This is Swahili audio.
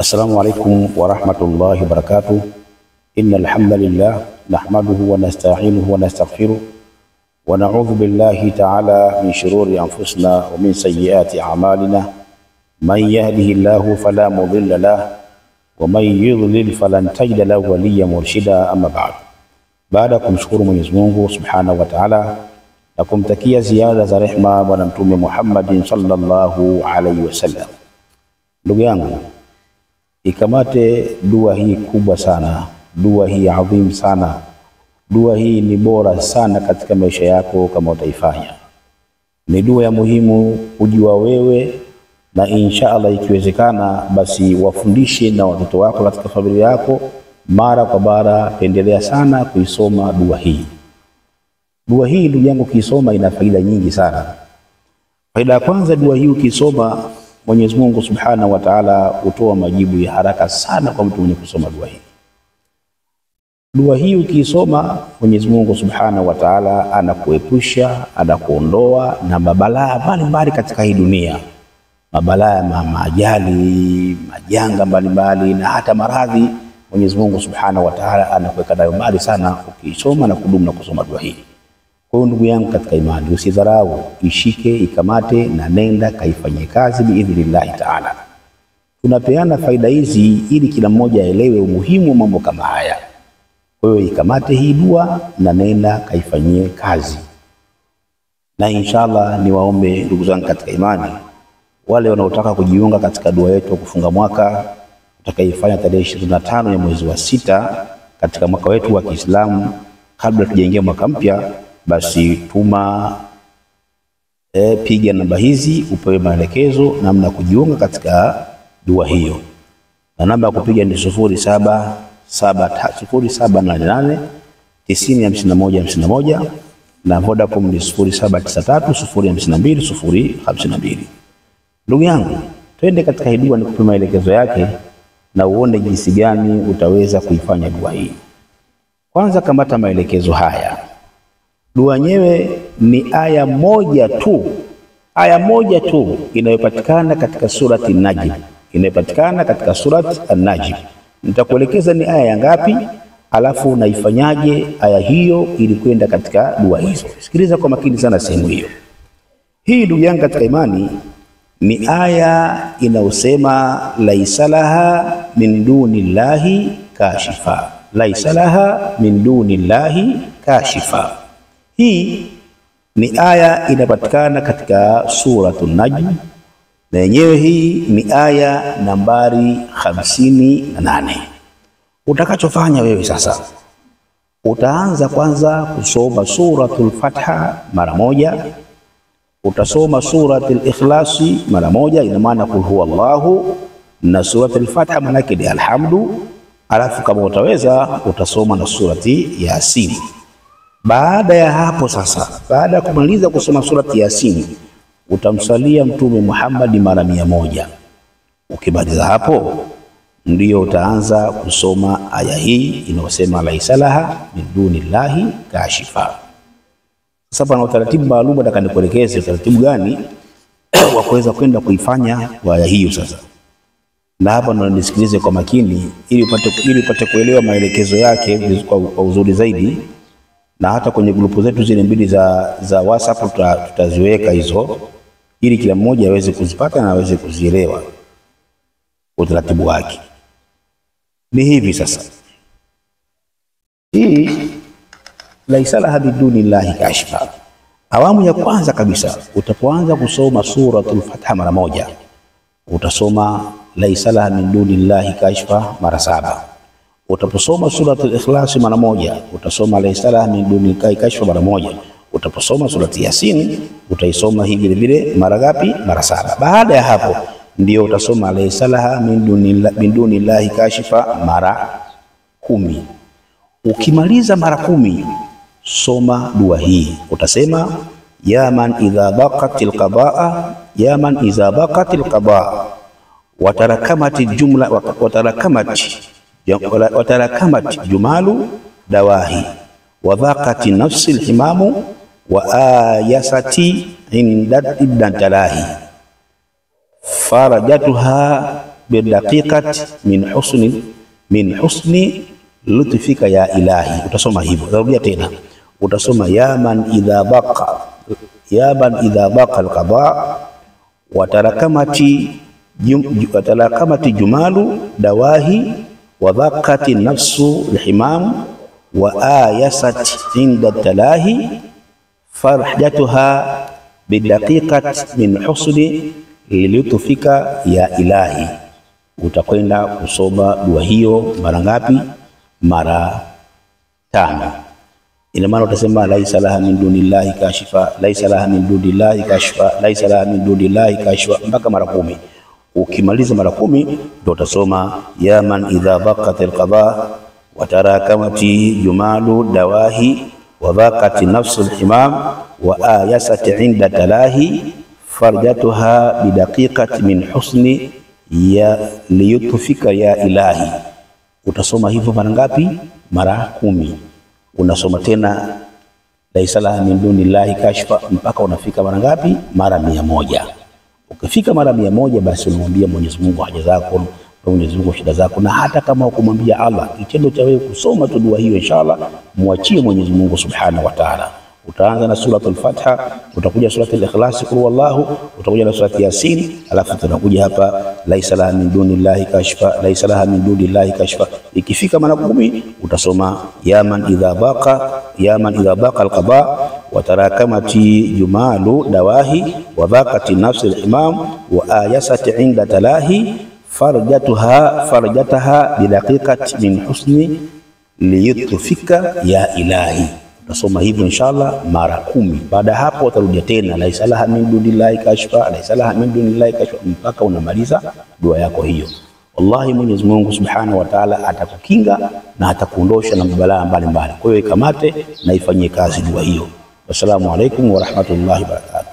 السلام عليكم ورحمة الله وبركاته. إن الحمد لله نحمده ونستعينه ونستغفره ونعوذ بالله تعالى من شرور أنفسنا ومن سيئات أعمالنا. من يهده الله فلا مضل له ومن يضلل فلن تجد له وليا مرشدا. أما بعد kumshukuru Mwenyezi Mungu Subhanahu wa Ta'ala na kumtakia ziada za rehema bwana Mtume Muhammad sallallahu alaihi wasallam. Ndugu yangu, ikamate dua hii kubwa sana, dua hii adhim sana. Dua hii ni bora sana katika maisha yako kama utaifanya. Ni dua ya muhimu kujua wewe, na insha Allah ikiwezekana basi wafundishe na watoto wako katika familia yako mara kwa mara. Pendelea sana kuisoma dua hii. Dua hii ndugu yangu, kuisoma ina faida nyingi sana. Faida ya kwanza, dua hii ukisoma Mwenyezi Mungu Subhanahu wa Ta'ala hutoa majibu ya haraka sana kwa mtu mwenye kusoma dua hii. Dua hii ukisoma Mwenyezi Mungu Subhanahu wa Ta'ala anakuepusha, anakuondoa na mabalaa mbalimbali katika hii dunia. Mabalaa ya majali, majanga mbalimbali na hata maradhi. Mwenyezi Mungu Subhanahu wa Ta'ala anakuweka nayo mbali sana ukisoma na kudumu na kusoma dua hii. Kwa hiyo ndugu yangu katika imani, usidharau, ishike, ikamate na nenda kaifanyie kazi biidhnillah Ta'ala. Tunapeana faida hizi ili kila mmoja aelewe umuhimu wa mambo kama haya. Kwa hiyo ikamate hii dua na nenda kaifanyie kazi. Na inshallah niwaombe ndugu zangu katika imani, wale wanaotaka kujiunga katika dua yetu kufunga mwaka utakaifanya tarehe 25 ya mwezi wa 6 katika mwaka wetu wa Kiislamu, kabla tujaingia mwaka mpya, basi tuma piga namba hizi upewe maelekezo namna kujiunga katika dua hiyo. Na namba ya kupiga ni 0788905151 na Vodacom ni 0793052052. Ndugu yangu, twende katika hii dua nikupe maelekezo yake na uone jinsi gani utaweza kuifanya dua hii. Kwanza kamata maelekezo haya. Dua yenyewe ni aya moja tu inayopatikana katika surati An-Najm. Inayopatikana katika surati An-Najm. Nitakuelekeza ni aya ngapi, alafu unaifanyaje aya hiyo ili kwenda katika dua hizo. Sikiliza kwa makini sana sehemu hiyo. Hii ndugu yangu katika imani ni aya inayosema laisa laha min dunillahi kashifa. Laisa laha min dunillahi kashifa. Hii ni aya inapatikana katika suratul Najm, na yenyewe hii ni aya nambari 58. Utakachofanya wewe sasa, utaanza kwanza kusoma suratul Fatiha mara moja, utasoma suratul Ikhlasi mara moja, ina maana kul huwallahu, na suratul Fatiha maana yake ni alhamdu, alafu kama utaweza utasoma na surati Yasin. Baada ya hapo sasa, baada ya kumaliza kusoma surati Yasin, utamsalia Mtume Muhammad mara 100. Ukimaliza hapo ndio utaanza kusoma aya hii inayosema laisa laha min dunillahi kashifa. Sasa pana utaratibu maalum nataka nikuelekeze utaratibu gani wa kuweza kwenda kuifanya aya hiyo sasa. Na hapa ndo nisikilize kwa makini ili upate kuelewa maelekezo yake kwa uzuri zaidi. Na hata kwenye grupu zetu zile mbili za WhatsApp tutaziweka hizo ili kila mmoja aweze kuzipata na aweze kuzielewa utaratibu wake. Ni hivi sasa. Hii laisa laha bidunillahi kashifa. Awamu ya kwanza kabisa, utapoanza kusoma suratul Fatiha mara moja, utasoma laisa laha min dunillahi kashifa mara 7. Utaposoma suratul Ikhlas mara moja, utasoma laisa laha min dunillahi kashifa mara moja. Utaposoma surati Yasin utaisoma hii vile vile mara ngapi? Mara 7. Baada ya hapo ndio utasoma laisa laha min dunillahi kashifa mara 10. Ukimaliza mara 10, soma dua hii. Utasema ya man idha baqatil qadaa, ya man idha baqatil qadaa watarakamat jumalu dawahi wa dhaqati nafsil himamu wa ayasati inda talahi farajatuha bidaqiqati min husni lutfika ya ilahi. Utasoma hivyo. Rudia tena. Utasoma ya man idha baqa al-qada wa tarakamati jumalu dawahi wa dhaqati nafsu al-himam wa ayasat inda talahi farhjatuha bidaqiqat min husni lilutfika ya ilahi. Utakwenda kusoma dua hiyo mara ngapi? Mara 5. Ina maana utasema laisa laha min dunillahi kashifa, laisa laha min dunillahi kashifa, laisa laha min dunillahi kashifa mpaka mara 10. Ukimaliza mara 10 ndio utasoma ya man idha baqatil qada wa tarakamati jumalu dawahi wa dhaqati nafsul himam wa ayasat inda talahi farjatuha bidaqiqati min husni ya liyutfika ya ilahi. Utasoma hivyo mara ngapi? Mara 10. Unasoma tena laisa laha min dunillahi kashfa mpaka unafika mara ngapi? Mara 100. Ukifika mara 100 basi unamwambia Mwenyezi Mungu haja zako, Mwenyezi Mungu shida zako. Na hata kama ukumwambia Allah, kitendo cha wewe kusoma tu dua hiyo inshallah muachie Mwenyezi Mungu Subhanahu wa Ta'ala. Utaanza na suratul Fatiha, utakuja suratul Ikhlas, qul huwallahu, utakuja na surati Yasin, alafu tunakuja hapa laisa laha min dunillahi kashfa, laisa laha min dunillahi kashfa. Ikifika mara 10 utasoma ya man idha baqa al-qada wa tarakamati jumalu dawahi wa dhaqati nafsi al-imam wa ayasat inda talahi farjataha bidaqiqati min husni liyutfika ya ilahi. Utasoma hivyo inshallah mara 10. Baada hapo utarudia tena laisa laha min dunillahi kashfa, laisa laha min dunillahi kashfa mpaka unamaliza dua yako hiyo. Wallahi Mwenyezi Mungu Subhanahu wa Ta'ala atakukinga na atakuondosha na mabalaa mbalimbali. Kwa hiyo ikamate na ifanyie kazi dua hiyo. Wassalamu alaikum wa rahmatullahi wa barakatuh.